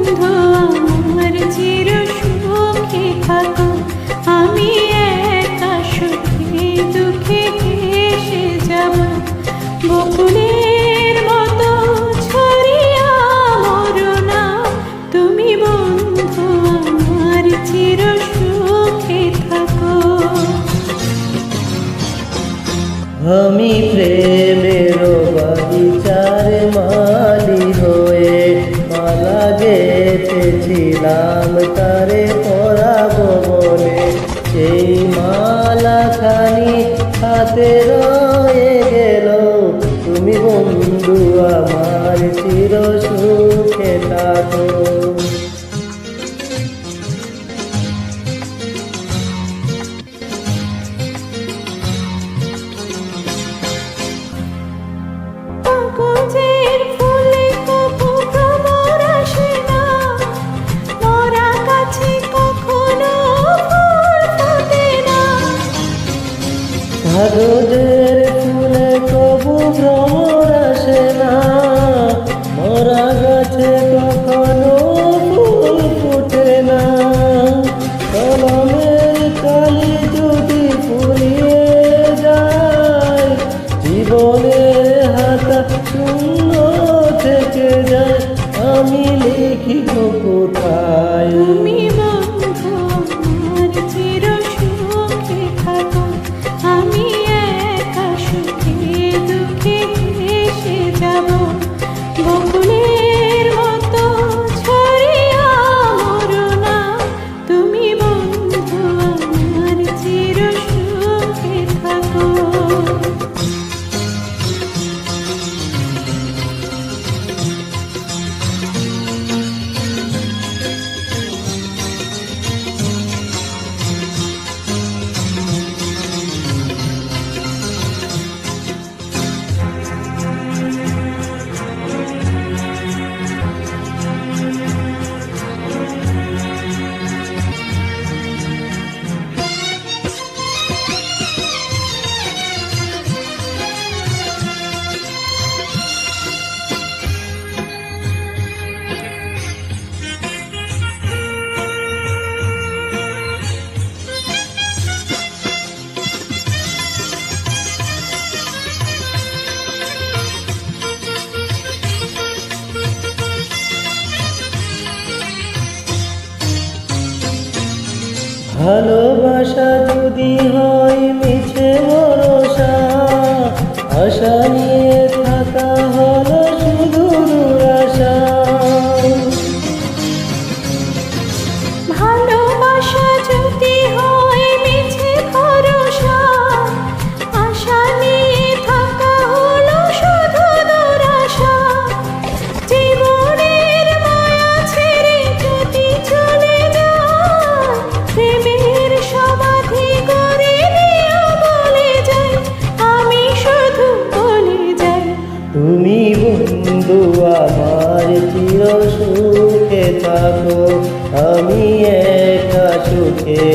বন্ধু আমার চির সুখে থাকো, আমি একা সুখে দুঃখে ভেসে যাব। বকুলের মতো ছড়িয়া মরো না, তুমি বন্ধু আমার চির সুখে থাকো। আমি প্রেমের বাগিচার মালি হয়ে মালা গেঁথেছিলাম তারে পরাবো বলে, সেই মালাখানি হাতে রয়ে গেল। তুমি বন্ধু আমার চির সুখে থাকো। কাগজের ফুলে কবু ভ্রমর আসে না, মরা গাছে কখনো ফুল ফোটে না। কাগজের ফুলে কবু ভ্রমর আসে না, মরা গাছে কখনো ফুল ফোটে না। কলমের কালি যদি ফুরিয়ে যায়, জীবনের হাতা শূন্য থেকে যায়, আমি লিখিব কোথায়? তুমি বন্ধু আমার চির সুখে থাকো, আমি একা সুখে দুঃখে ভেসে যাব। বকুলের মতো ছড়িয়া মরো না, তুমি বন্ধু আমার চির সুখে থাকো। ভালোবাসা যদি হয় মিছে ভরসা, আশা নিয়ে থাকা হলো শুধু দুরাশা। ভালোবাসা যদি হয় মিছে ভরসা, আশা নিয়ে থাকা হলো শুধু দুরাশা। জীবনের মায়া ছেড়ে যদি চলে যায়, প্রেমের সমাধি করে দিও বলে যাই, আমি শুধু বলে যাই। তুমি বন্ধু আমার চির সুখে থাকো, আমি একা সুখে